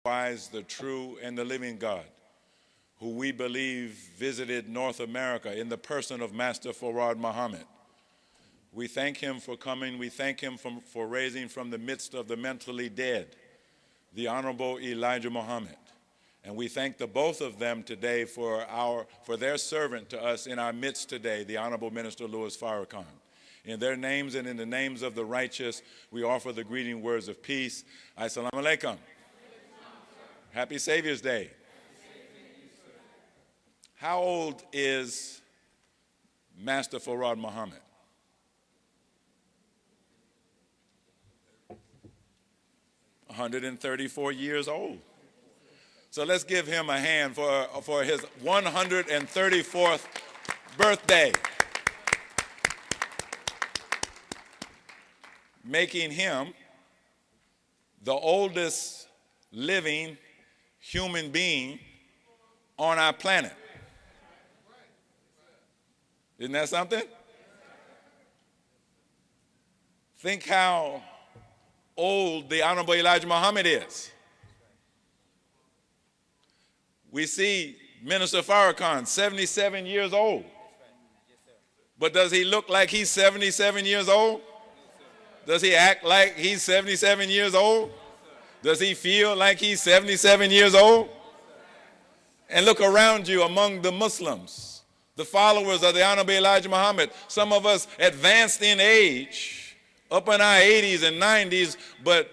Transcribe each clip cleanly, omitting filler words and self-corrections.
wise, the true, and the living God, who we believe visited North America in the person of Master Fard Muhammad. We thank him for coming. We thank him for raising from the midst of the mentally dead the Honorable Elijah Muhammad. And we thank the both of them today for their servant to us in our midst today, the Honorable Minister Louis Farrakhan. In their names and in the names of the righteous, we offer the greeting words of peace. Assalamu alaikum. Happy Savior's Day. How old is Master Fard Muhammad? – 134 years old. So let's give him a hand for his 134th birthday, making him the oldest living human being on our planet. Isn't that something? Think how old the Honorable Elijah Muhammad is. We see Minister Farrakhan, 77 years old. But does he look like he's 77 years old? Does he act like he's 77 years old? Does he feel like he's 77 years old? And look around you among the Muslims, the followers of the Honorable Elijah Muhammad, some of us advanced in age, up in our 80s and 90s, but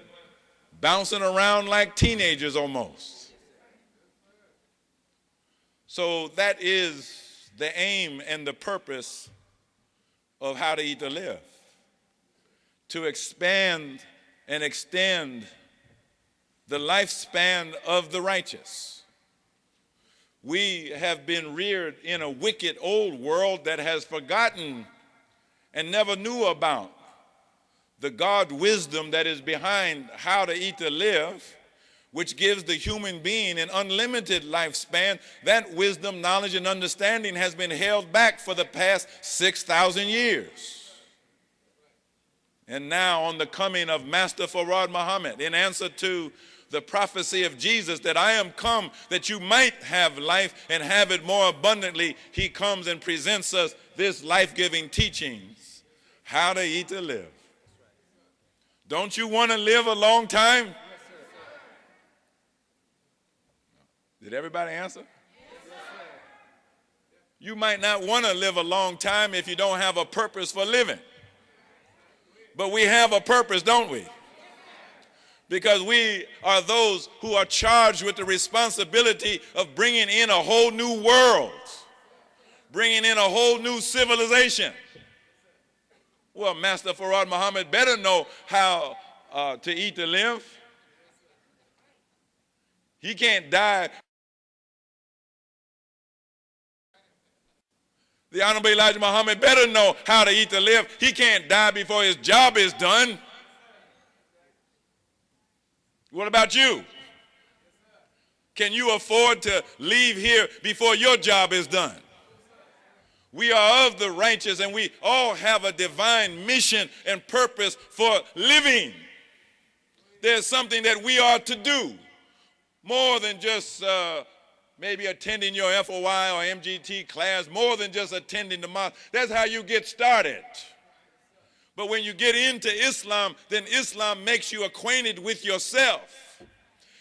bouncing around like teenagers almost. So that is the aim and the purpose of How to Eat to Live, to expand and extend the lifespan of the righteous. We have been reared in a wicked old world that has forgotten and never knew about the God wisdom that is behind How to Eat to Live, which gives the human being an unlimited lifespan. That wisdom, knowledge, and understanding has been held back for the past 6,000 years. And now, on the coming of Master Fard Muhammad, in answer to the prophecy of Jesus that I am come that you might have life and have it more abundantly, he comes and presents us this life-giving teachings, How to Eat to Live. Don't you want to live a long time? Did everybody answer? Yes, you might not want to live a long time if you don't have a purpose for living. But we have a purpose, don't we? Because we are those who are charged with the responsibility of bringing in a whole new world, bringing in a whole new civilization. Well, Master Fard Muhammad better know how to eat to live. He can't die. The Honorable Elijah Muhammad better know how to eat to live. He can't die before his job is done. What about you? Can you afford to leave here before your job is done? We are of the righteous, and we all have a divine mission and purpose for living. There's something that we are to do, more than just maybe attending your FOI or MGT class, more than just attending the mosque. That's how you get started. But when you get into Islam, then Islam makes you acquainted with yourself.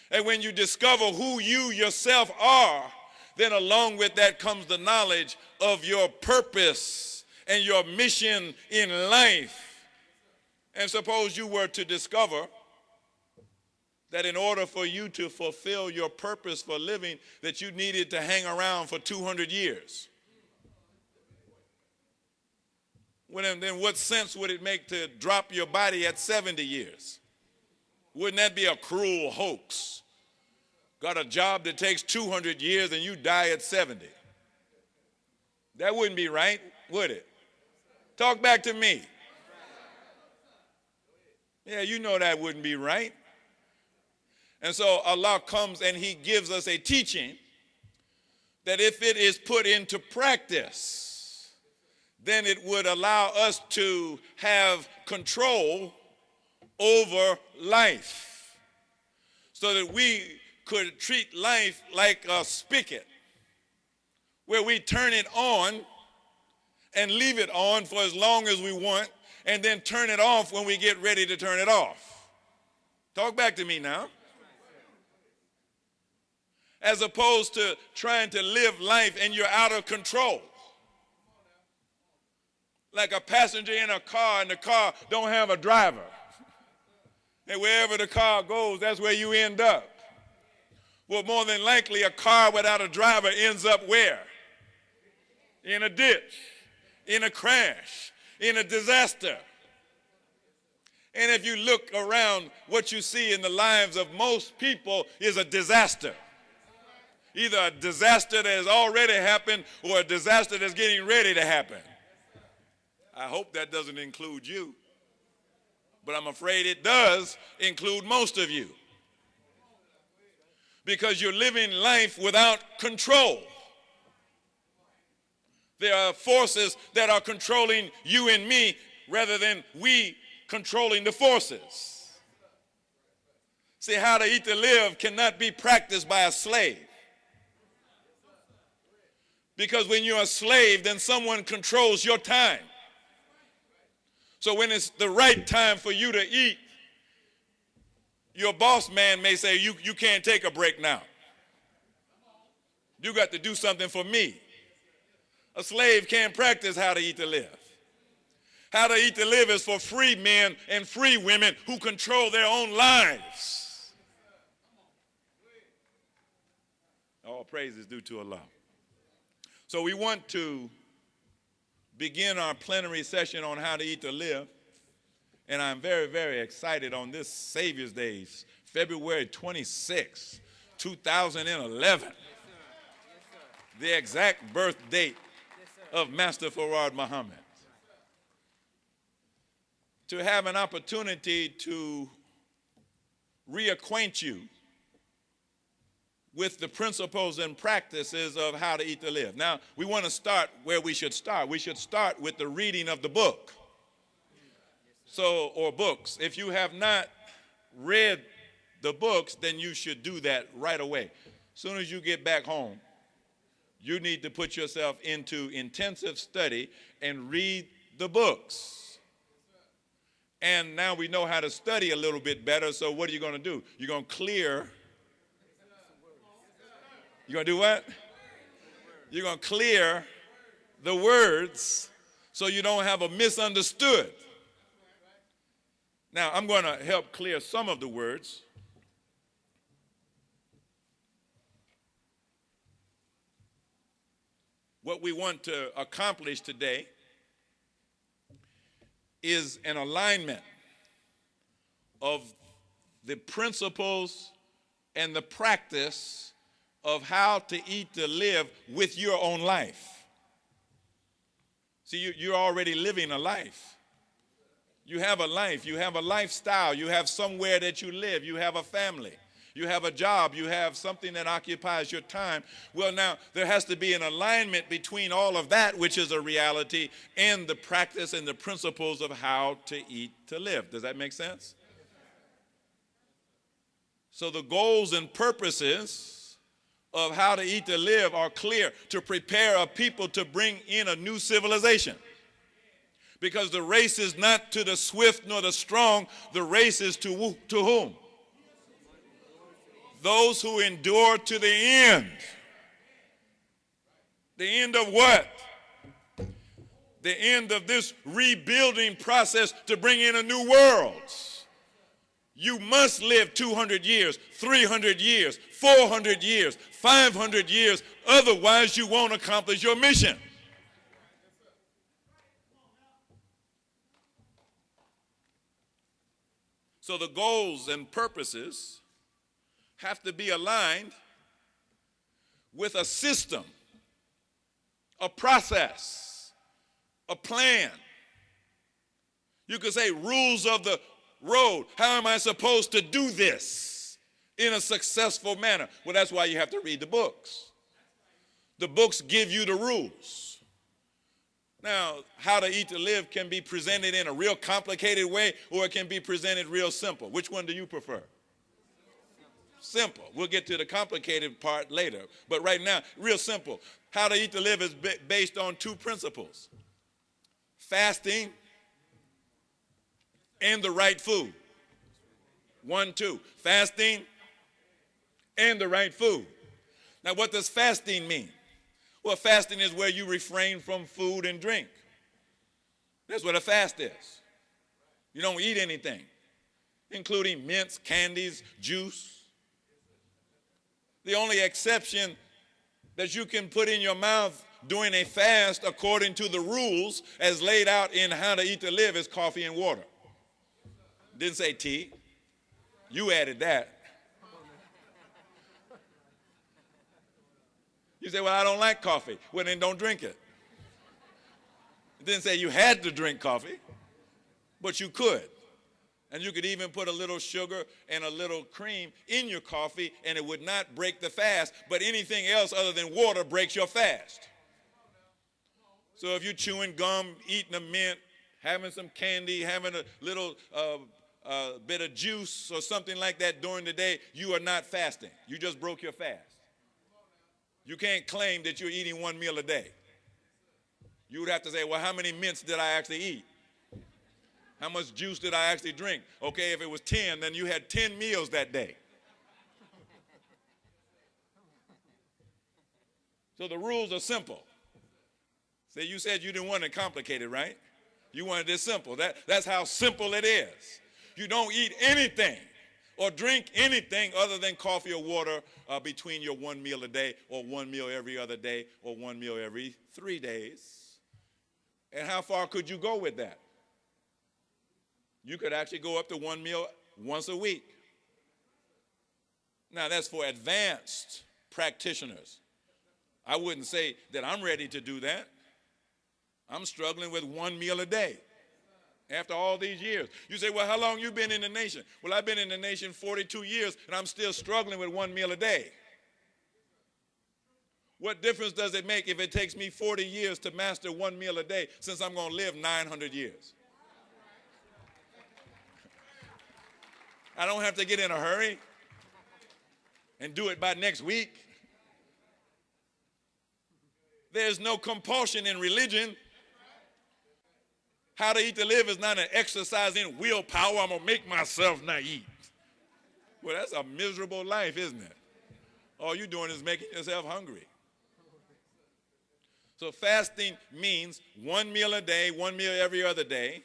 And when you discover who you yourself are, then along with that comes the knowledge of your purpose and your mission in life. And suppose you were to discover that in order for you to fulfill your purpose for living, that you needed to hang around for 200 years. Then what sense would it make to drop your body at 70 years? Wouldn't that be a cruel hoax? Got a job that takes 200 years and you die at 70. That wouldn't be right, would it? Talk back to me. Yeah, you know that wouldn't be right. And so Allah comes and he gives us a teaching that if it is put into practice, then it would allow us to have control over life so that we could treat life like a spigot where we turn it on and leave it on for as long as we want and then turn it off when we get ready to turn it off. Talk back to me now. As opposed to trying to live life and you're out of control. Like a passenger in a car and the car don't have a driver. And wherever the car goes, that's where you end up. Well, more than likely, a car without a driver ends up where? In a ditch, in a crash, in a disaster. And if you look around, what you see in the lives of most people is a disaster. Either a disaster that has already happened or a disaster that's getting ready to happen. I hope that doesn't include you, but I'm afraid it does include most of you. Because you're living life without control. There are forces that are controlling you and me rather than we controlling the forces. See, how to eat to live cannot be practiced by a slave. Because when you're a slave, then someone controls your time. So when it's the right time for you to eat, your boss man may say, you can't take a break now. You got to do something for me. A slave can't practice how to eat to live. How to eat to live is for free men and free women who control their own lives. All praise is due to Allah. So we want to begin our plenary session on how to eat to live. And I'm very, very excited on this Savior's Day, February 26, 2011. The exact birth date of Master Farad Muhammad. To have an opportunity to reacquaint you with the principles and practices of how to eat to live. Now, we want to start where we should start. We should start with the reading of the book. Or books. If you have not read the books, then you should do that right away. As soon as you get back home, you need to put yourself into intensive study and read the books. And now we know how to study a little bit better, so what are you going to do? You're going to clear. You're going to do what? You're going to clear the words so you don't have a misunderstood. Now, I'm going to help clear some of the words. What we want to accomplish today is an alignment of the principles and the practice of how to eat to live with your own life. See, you're already living a life. You have a life, you have a lifestyle, you have somewhere that you live, you have a family, you have a job, you have something that occupies your time. Well, now, there has to be an alignment between all of that, which is a reality, and the practice and the principles of how to eat to live. Does that make sense? So the goals and purposes of how to eat to live are clear: to prepare a people to bring in a new civilization. Because the race is not to the swift nor the strong. The race is to whom? Those who endure to the end. The end of what? The end of this rebuilding process to bring in a new world. You must live 200 years, 300 years, 400 years, 500 years. Otherwise, you won't accomplish your mission. So the goals and purposes have to be aligned with a system, a process, a plan. You could say rules of the road. How am I supposed to do this in a successful manner? Well, that's why you have to read the books. The books give you the rules. Now, how to eat to live can be presented in a real complicated way, or it can be presented real simple. Which one do you prefer? Simple. We'll get to the complicated part later. But right now, real simple. How to Eat to Live is based on two principles: fasting and the right food. 1, 2. Fasting and the right food. Now, what does fasting mean? Well, fasting is where you refrain from food and drink. That's what a fast is. You don't eat anything, including mints, candies, juice. The only exception that you can put in your mouth during a fast, according to the rules as laid out in How to Eat to Live, is coffee and water. Didn't say tea. You added that. You say, well, I don't like coffee. Well, then don't drink it. It didn't say you had to drink coffee, but you could. And you could even put a little sugar and a little cream in your coffee, and it would not break the fast. But anything else other than water breaks your fast. So if you're chewing gum, eating a mint, having some candy, having a little bit of juice or something like that during the day, you are not fasting. You just broke your fast. You can't claim that you're eating one meal a day. You would have to say, well, how many mints did I actually eat? How much juice did I actually drink? Okay, if it was 10, then you had 10 meals that day. So the rules are simple. See, you said you didn't want it complicated, right? You wanted it simple. That's how simple it is. You don't eat anything or drink anything other than coffee or water between your one meal a day, or one meal every other day, or one meal every 3 days. And how far could you go with that? You could actually go up to one meal once a week. Now, that's for advanced practitioners. I wouldn't say that I'm ready to do that. I'm struggling with one meal a day after all these years. You say, well, how long you been in the nation? Well, I've been in the nation 42 years, and I'm still struggling with one meal a day. What difference does it make if it takes me 40 years to master one meal a day, since I'm going to live 900 years? I don't have to get in a hurry and do it by next week. There's no compulsion in religion. How to Eat to Live is not an exercise in willpower. I'm going to make myself not eat. Well, that's a miserable life, isn't it? All you're doing is making yourself hungry. So fasting means one meal a day, one meal every other day.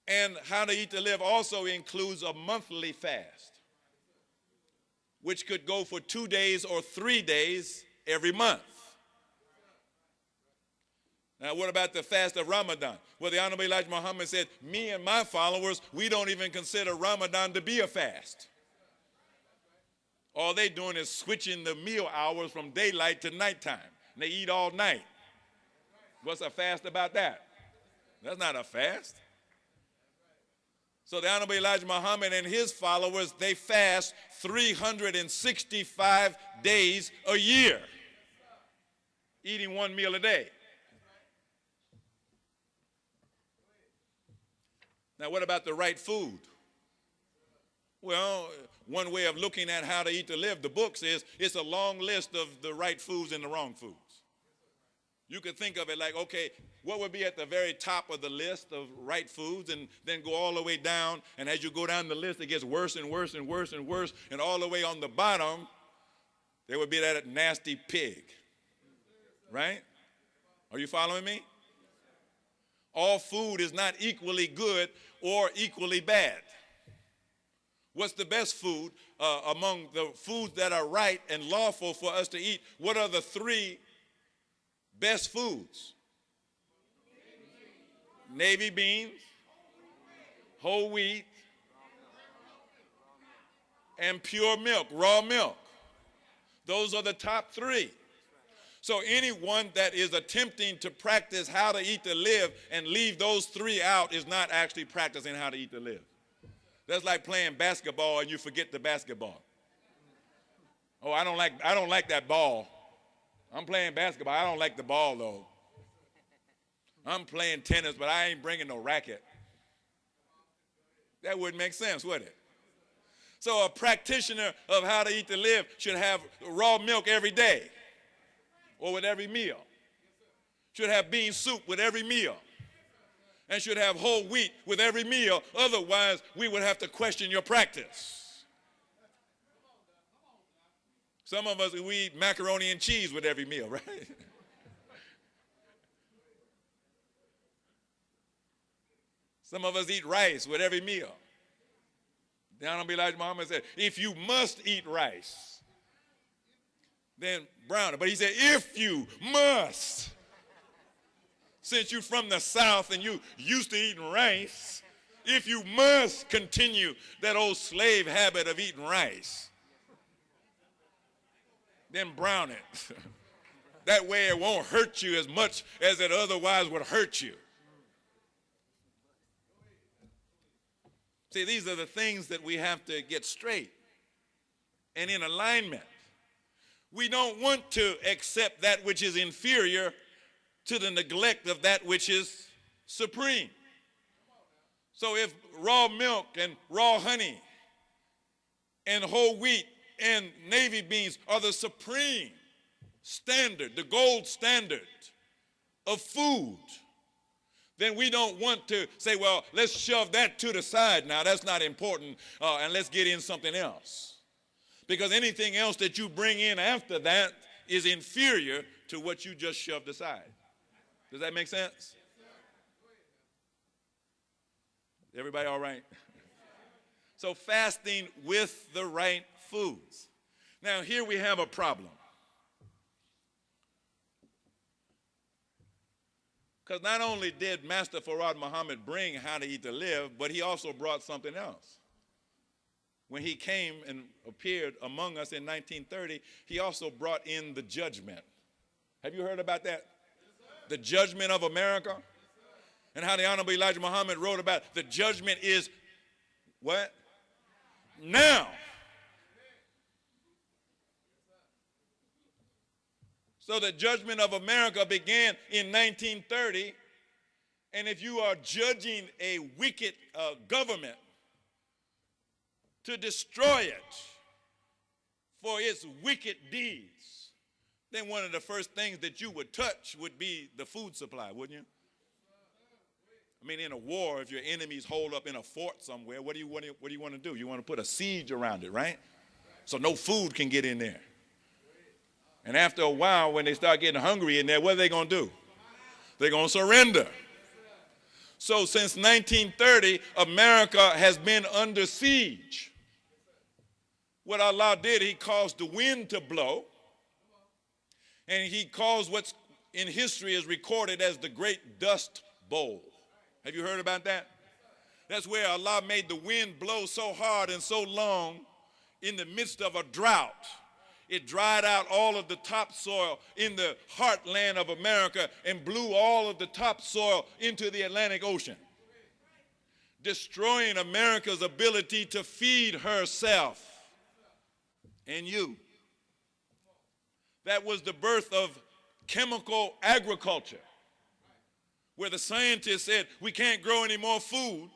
And How to Eat to Live also includes a monthly fast, which could go for 2 days or 3 days every month. Now, what about the fast of Ramadan? Well, the Honorable Elijah Muhammad said, me and my followers, we don't even consider Ramadan to be a fast. All they're doing is switching the meal hours from daylight to nighttime. And they eat all night. What's a fast about that? That's not a fast. So the Honorable Elijah Muhammad and his followers, they fast 365 days a year, eating one meal a day. Now, what about the right food? Well, one way of looking at How to Eat to Live, the books, is it's a long list of the right foods and the wrong foods. You could think of it like, okay, what would be at the very top of the list of right foods, and then go all the way down, and as you go down the list, it gets worse and worse and worse and worse, and all the way on the bottom, there would be that nasty pig, right? Are you following me? All food is not equally good or equally bad. What's the best food among the foods that are right and lawful for us to eat? What are the 3 best foods? Navy beans, whole wheat, and pure milk, raw milk. Those are the top 3. So anyone that is attempting to practice How to Eat to Live and leave those 3 out is not actually practicing How to Eat to Live. That's like playing basketball and you forget the basketball. Oh, I don't like that ball. I'm playing basketball. I don't like the ball, though. I'm playing tennis, but I ain't bringing no racket. That wouldn't make sense, would it? So a practitioner of how to eat to live should have raw milk every day or with every meal. Should have bean soup with every meal. And should have whole wheat with every meal. Otherwise, we would have to question your practice. Some of us, we eat macaroni and cheese with every meal, right? Some of us eat rice with every meal. The Honorable Elijah Muhammad said, if you must eat rice, then brown it. But he said, if you must, since you're from the South and you used to eating rice, if you must continue that old slave habit of eating rice, then brown it. That way it won't hurt you as much as it otherwise would hurt you. See, these are the things that we have to get straight and in alignment. We don't want to accept that which is inferior to the neglect of that which is supreme. So if raw milk and raw honey and whole wheat and navy beans are the supreme standard, the gold standard of food, then we don't want to say, well, let's shove that to the side now. That's not important, and let's get in something else. Because anything else that you bring in after that is inferior to what you just shoved aside. Does that make sense? Everybody all right? So fasting with the right foods. Now here we have a problem. Because not only did Master Farad Muhammad bring how to eat to live, but he also brought something else. When he came and appeared among us in 1930, he also brought in the judgment. Have you heard about that? The judgment of America? And how the Honorable Elijah Muhammad wrote about the judgment is what? Now. So the judgment of America began in 1930, and if you are judging a wicked government to destroy it for its wicked deeds, then one of the first things that you would touch would be the food supply, wouldn't you? I mean, in a war, if your enemies hold up in a fort somewhere, what do you want to do? You want to put a siege around it, right? So no food can get in there. And after a while, when they start getting hungry in there, what are they going to do? They're going to surrender. So since 1930, America has been under siege. What Allah did, he caused the wind to blow, and he caused what's in history is recorded as the Great Dust Bowl. Have you heard about that? That's where Allah made the wind blow so hard and so long in the midst of a drought. It dried out all of the topsoil in the heartland of America and blew all of the topsoil into the Atlantic Ocean, destroying America's ability to feed herself and you. That was the birth of chemical agriculture, where the scientists said, we can't grow any more food.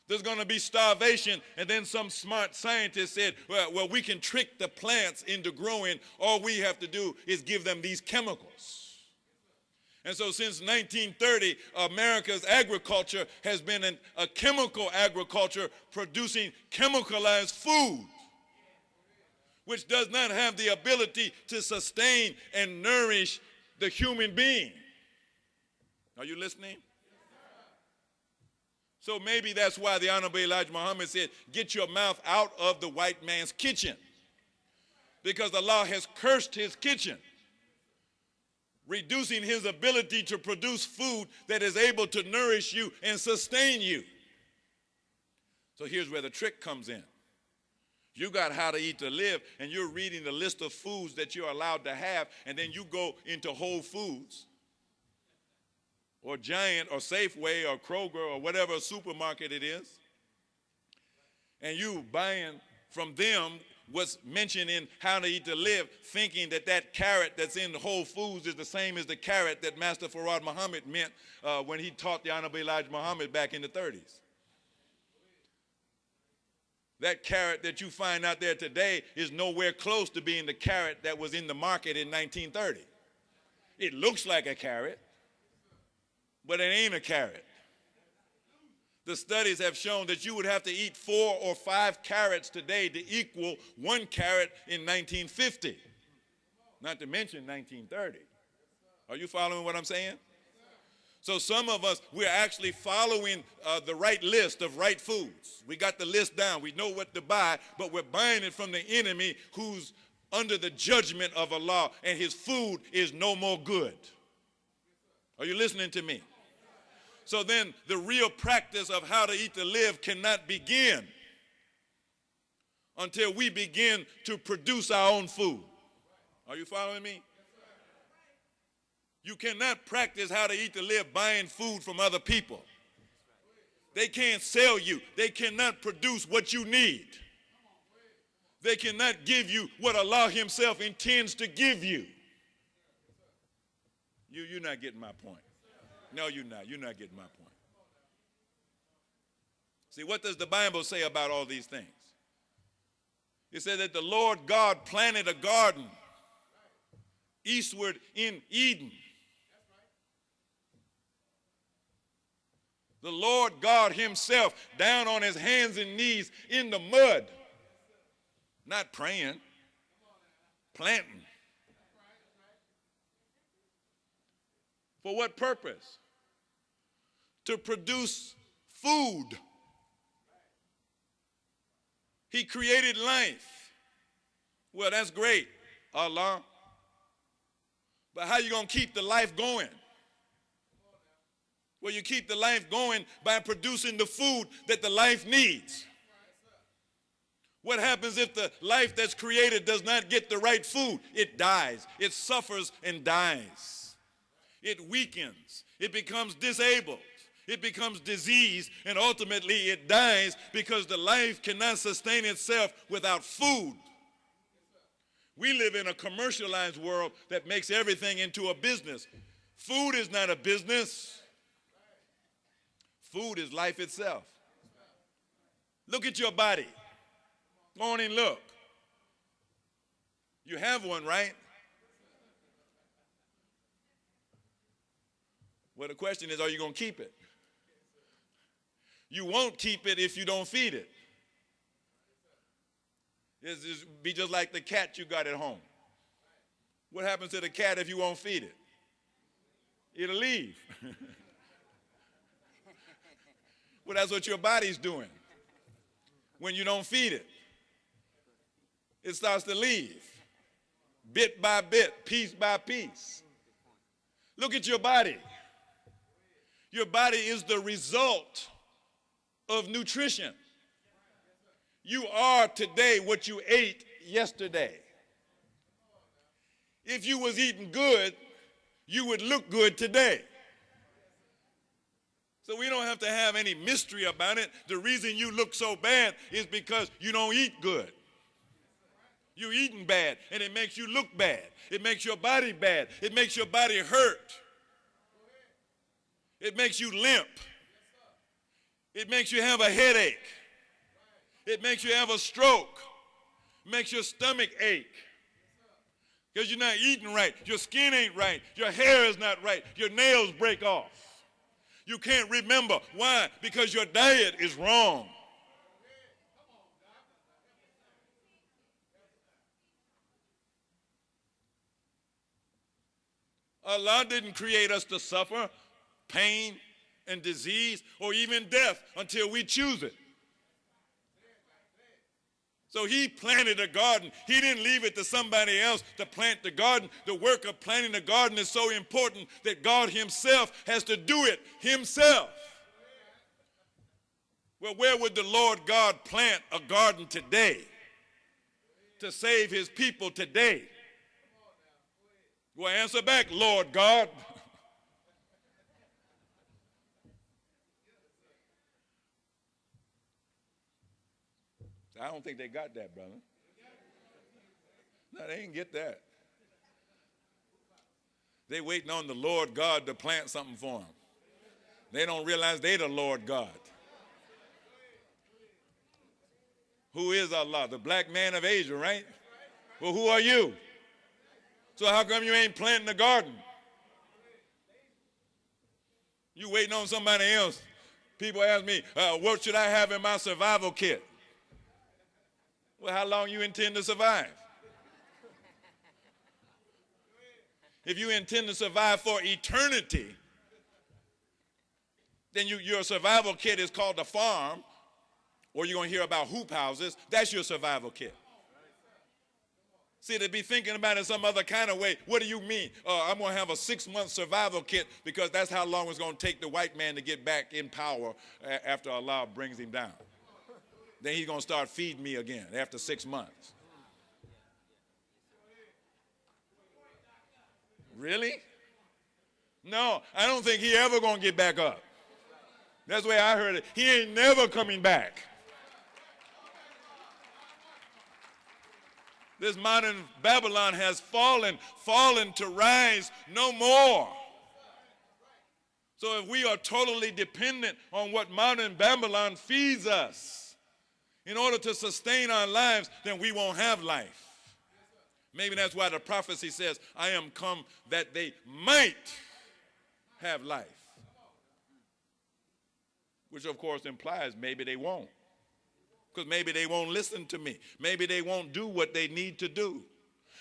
There's going to be starvation. And then some smart scientist said, well, we can trick the plants into growing. All we have to do is give them these chemicals. And so since 1930, America's agriculture has been a chemical agriculture producing chemicalized food, which does not have the ability to sustain and nourish the human being. Are you listening? So maybe that's why the Honorable Elijah Muhammad said, get your mouth out of the white man's kitchen. Because Allah has cursed his kitchen, reducing his ability to produce food that is able to nourish you and sustain you. So here's where the trick comes in. You got how to eat to live, and you're reading the list of foods that you're allowed to have, and then you go into Whole Foods or Giant or Safeway or Kroger or whatever supermarket it is, and you buying from them what's mentioned in How to Eat to Live, thinking that that carrot that's in the Whole Foods is the same as the carrot that Master Farad Muhammad meant when he taught the Honorable Elijah Muhammad back in the 30s. That carrot that you find out there today is nowhere close to being the carrot that was in the market in 1930. It looks like a carrot, but it ain't a carrot. The studies have shown that you would have to eat 4 or 5 carrots today to equal 1 carrot in 1950, not to mention 1930. Are you following what I'm saying? So some of us, we're actually following the right list of right foods. We got the list down. We know what to buy, but we're buying it from the enemy who's under the judgment of Allah, and his food is no more good. Are you listening to me? So then the real practice of how to eat to live cannot begin until we begin to produce our own food. Are you following me? You cannot practice how to eat to live buying food from other people. They can't sell you. They cannot produce what you need. They cannot give you what Allah himself intends to give you. You're not getting my point. No, you're not. You're not getting my point. See, what does the Bible say about all these things? It said that the Lord God planted a garden eastward in Eden. The Lord God himself down on his hands and knees in the mud, not praying, planting. For what purpose? To produce food. He created life. Well, that's great, Allah. But how are you going to keep the life going? Well, you keep the life going by producing the food that the life needs. What happens if the life that's created does not get the right food? It dies. It suffers and dies. It weakens. It becomes disabled. It becomes diseased, and ultimately it dies because the life cannot sustain itself without food. We live in a commercialized world that makes everything into a business. Food is not a business. Food is life itself. Look at your body. Go on and look. You have one, right? Well, the question is, are you going to keep it? You won't keep it if you don't feed it. It'll be just like the cat you got at home. What happens to the cat if you won't feed it? It'll leave. Well, that's what your body's doing. When you don't feed it, it starts to leave. Bit by bit, piece by piece. Look at your body. Your body is the result of nutrition. You are today what you ate yesterday. If you was eating good, you would look good today. So we don't have to have any mystery about it. The reason you look so bad is because you don't eat good. You're eating bad, and it makes you look bad. It makes your body bad. It makes your body hurt. It makes you limp. It makes you have a headache. It makes you have a stroke. It makes your stomach ache. Because you're not eating right. Your skin ain't right. Your hair is not right. Your nails break off. You can't remember. Why? Because your diet is wrong. Allah didn't create us to suffer pain and disease or even death until we choose it. So he planted a garden. He didn't leave it to somebody else to plant the garden. The work of planting the garden is so important that God himself has to do it himself. Well, where would the Lord God plant a garden today to save his people today? Well, answer back, Lord God. I don't think they got that, brother. No, they didn't get that. They waiting on the Lord God to plant something for them. They don't realize they the Lord God. Who is Allah? The black man of Asia, right? Well, who are you? So how come you ain't planting a garden? You waiting on somebody else. People ask me, what should I have in my survival kit? Well, how long you intend to survive? If you intend to survive for eternity, then your survival kit is called the farm, or you're going to hear about hoop houses. That's your survival kit. See, to be thinking about it some other kind of way, what do you mean? I'm going to have a 6-month survival kit because that's how long it's going to take the white man to get back in power after Allah brings him down. Then he's going to start feeding me again after 6 months. Really? No, I don't think he ever going to get back up. That's the way I heard it. He ain't never coming back. This modern Babylon has fallen to rise no more. So if we are totally dependent on what modern Babylon feeds us in order to sustain our lives, then we won't have life. Maybe that's why the prophecy says, I am come that they might have life. Which of course implies maybe they won't. Because maybe they won't listen to me. Maybe they won't do what they need to do.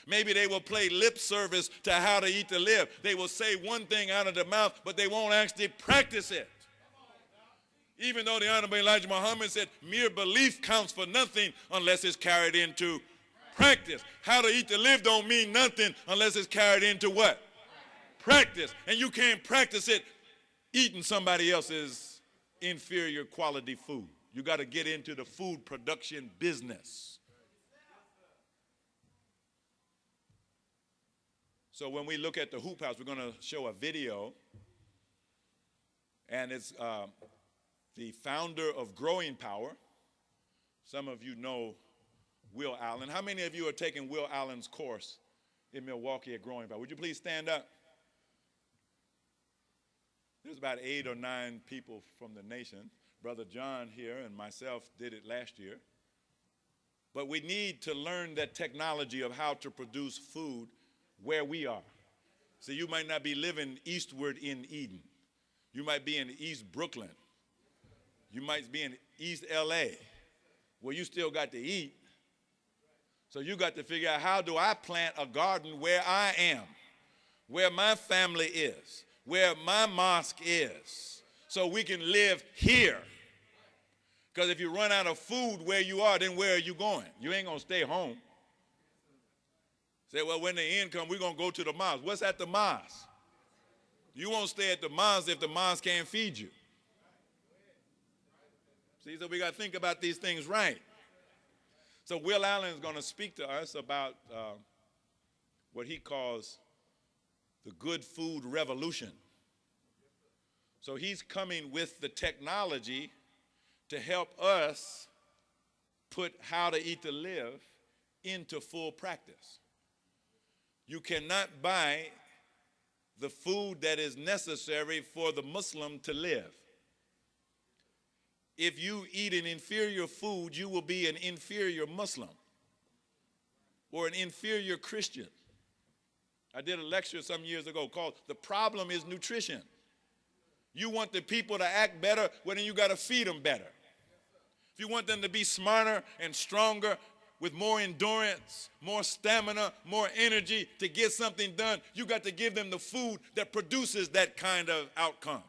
Maybe they will play lip service to how to eat to live. They will say one thing out of their mouth, but they won't actually practice it. Even though the Honorable Elijah Muhammad said mere belief counts for nothing unless it's carried into practice. How to eat to live don't mean nothing unless it's carried into what? Practice. And you can't practice it eating somebody else's inferior quality food. You got to get into the food production business. So when we look at the hoop house, we're going to show a video. And it's the founder of Growing Power. Some of you know Will Allen. How many of you are taking Will Allen's course in Milwaukee at Growing Power? Would you please stand up? There's about 8 or 9 people from the nation. Brother John here and myself did it last year. But we need to learn that technology of how to produce food where we are. So you might not be living eastward in Eden. You might be in East Brooklyn. You might be in East LA. Well, you still got to eat. So you got to figure out, how do I plant a garden where I am, where my family is, where my mosque is, so we can live here. Because if you run out of food where you are, then where are you going? You ain't going to stay home. Say, well, when the end comes, we're going to go to the mosque. What's at the mosque? You won't stay at the mosque if the mosque can't feed you. See, so we got to think about these things right. So Will Allen is going to speak to us about what he calls the good food revolution. So he's coming with the technology to help us put how to eat to live into full practice. You cannot buy the food that is necessary for the Muslim to live. If you eat an inferior food, you will be an inferior Muslim or an inferior Christian. I did a lecture some years ago called "The Problem is Nutrition." You want the people to act better, well, then you got to feed them better. If you want them to be smarter and stronger with more endurance, more stamina, more energy to get something done, you got to give them the food that produces that kind of outcome.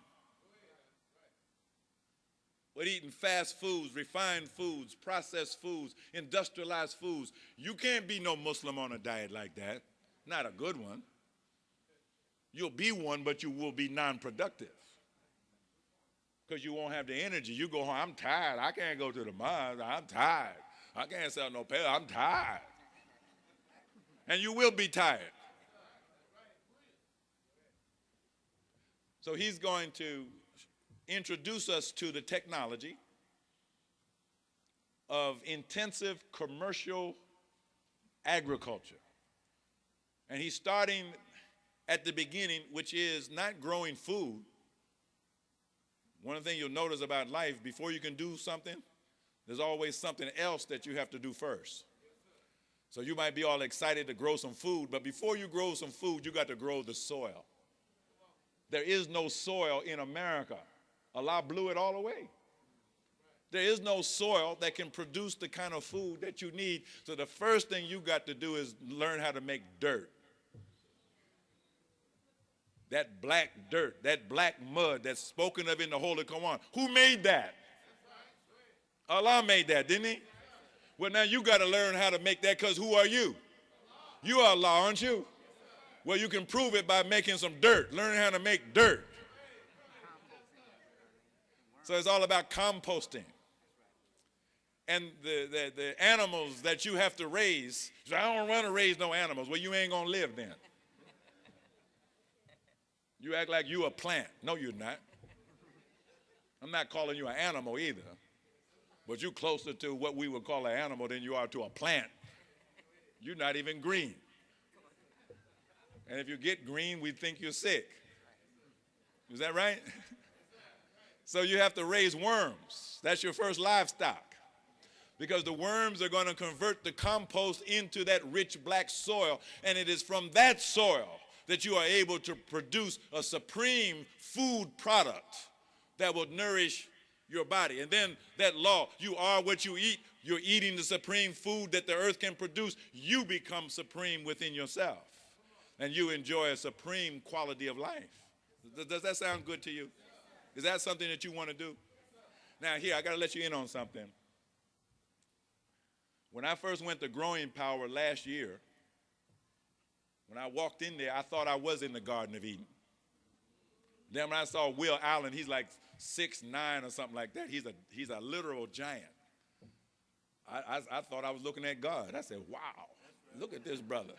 But eating fast foods, refined foods, processed foods, industrialized foods, you can't be no Muslim on a diet like that. Not a good one. You'll be one, but you will be non-productive. Because you won't have the energy. You go home, I'm tired. I can't go to the mosque. I'm tired. I can't sell no pill. I'm tired. And you will be tired. So he's going to introduce us to the technology of intensive commercial agriculture. And he's starting at the beginning, which is not growing food. One of the things you'll notice about life, before you can do something, there's always something else that you have to do first. So you might be all excited to grow some food, but before you grow some food, you got to grow the soil. There is no soil in America. Allah blew it all away. There is no soil that can produce the kind of food that you need. So the first thing you got to do is learn how to make dirt. That black dirt, that black mud that's spoken of in the Holy Quran. Who made that? Allah made that, didn't he? Well, now you got to learn how to make that, because who are you? You are Allah, aren't you? Well, you can prove it by making some dirt, learning how to make dirt. So it's all about composting. And the animals that you have to raise, so I don't want to raise no animals. Well, you ain't going to live then. You act like you a plant. No, you're not. I'm not calling you an animal either. But you're closer to what we would call an animal than you are to a plant. You're not even green. And if you get green, we think you're sick. Is that right? So you have to raise worms. That's your first livestock. Because the worms are going to convert the compost into that rich black soil. And it is from that soil that you are able to produce a supreme food product that will nourish your body. And then that law, you are what you eat. You're eating the supreme food that the earth can produce. You become supreme within yourself. And you enjoy a supreme quality of life. Does that sound good to you? Is that something that you want to do? Now here, I got to let you in on something. When I first went to Growing Power last year, when I walked in there, I thought I was in the Garden of Eden. Then when I saw Will Allen, he's like 6'9" or something like that. He's a literal giant. I thought I was looking at God. I said, wow, look at this brother.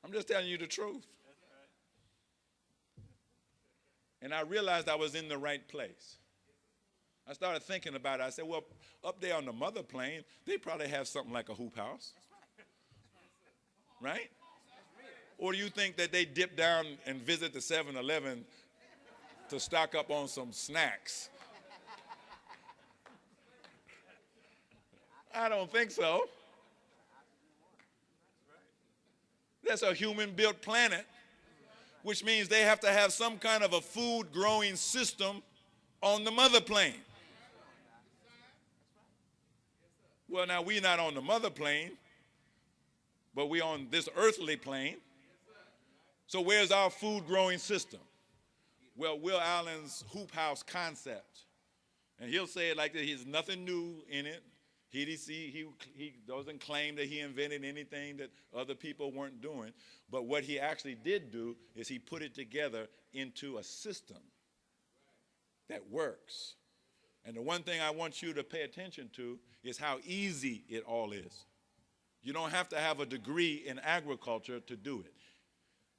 I'm just telling you the truth. And I realized I was in the right place. I started thinking about it. I said, well, up there on the mother plane, they probably have something like a hoop house. Right? Or do you think that they dip down and visit the 7-Eleven to stock up on some snacks? I don't think so. That's a human-built planet, which means they have to have some kind of a food-growing system on the mother plane. Well, now we're not on the mother plane, but we're on this earthly plane. So where's our food-growing system? Well, Will Allen's hoop house concept, and he'll say it like this, there's nothing new in it. He doesn't claim that he invented anything that other people weren't doing, but what he actually did do is he put it together into a system that works. And the one thing I want you to pay attention to is how easy it all is. You don't have to have a degree in agriculture to do it.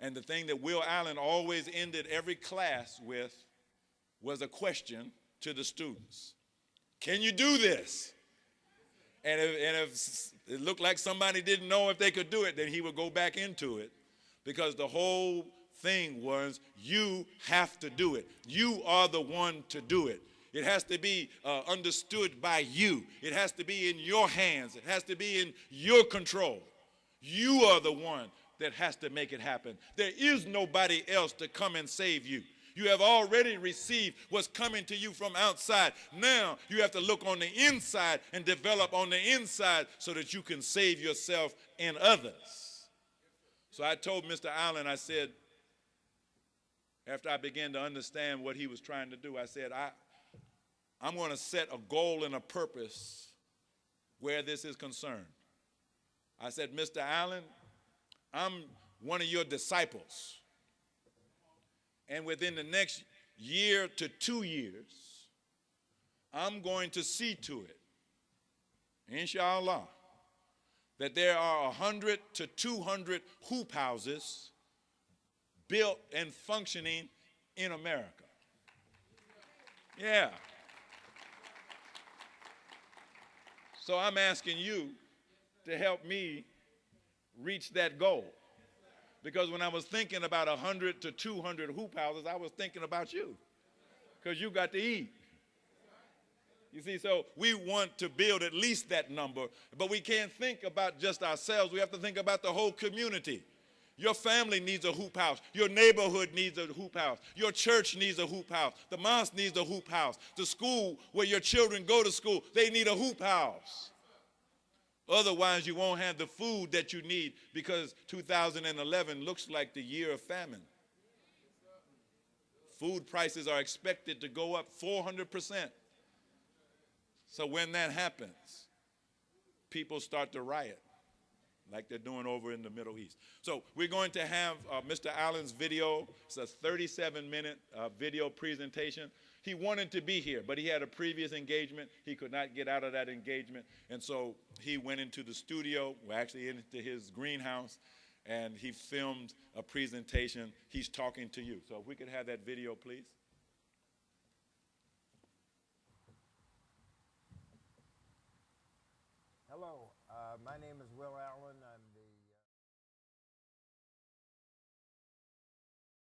And the thing that Will Allen always ended every class with was a question to the students. Can you do this? And if it looked like somebody didn't know if they could do it, then he would go back into it. Because the whole thing was, you have to do it. You are the one to do it. It has to be understood by you. It has to be in your hands. It has to be in your control. You are the one that has to make it happen. There is nobody else to come and save you. You have already received what's coming to you from outside. Now you have to look on the inside and develop on the inside so that you can save yourself and others. So I told Mr. Allen, I said, after I began to understand what he was trying to do, I said, I'm going to set a goal and a purpose where this is concerned. I said, Mr. Allen, I'm one of your disciples. And within the next year to 2 years, I'm going to see to it, inshallah, that there are 100 to 200 hoop houses built and functioning in America. Yeah. So I'm asking you to help me reach that goal. Because when I was thinking about 100 to 200 hoop houses, I was thinking about you. Because you got to eat. You see, so we want to build at least that number, but we can't think about just ourselves. We have to think about the whole community. Your family needs a hoop house. Your neighborhood needs a hoop house. Your church needs a hoop house. The mosque needs a hoop house. The school where your children go to school, they need a hoop house. Otherwise, you won't have the food that you need, because 2011 looks like the year of famine. Food prices are expected to go up 400%. So when that happens, people start to riot, like they're doing over in the Middle East. So we're going to have Mr. Allen's video. It's a 37-minute video presentation. He wanted to be here, but he had a previous engagement. He could not get out of that engagement, and so he went into the studio, well, actually into his greenhouse, and he filmed a presentation. He's talking to you. So if we could have that video, please. Hello, my name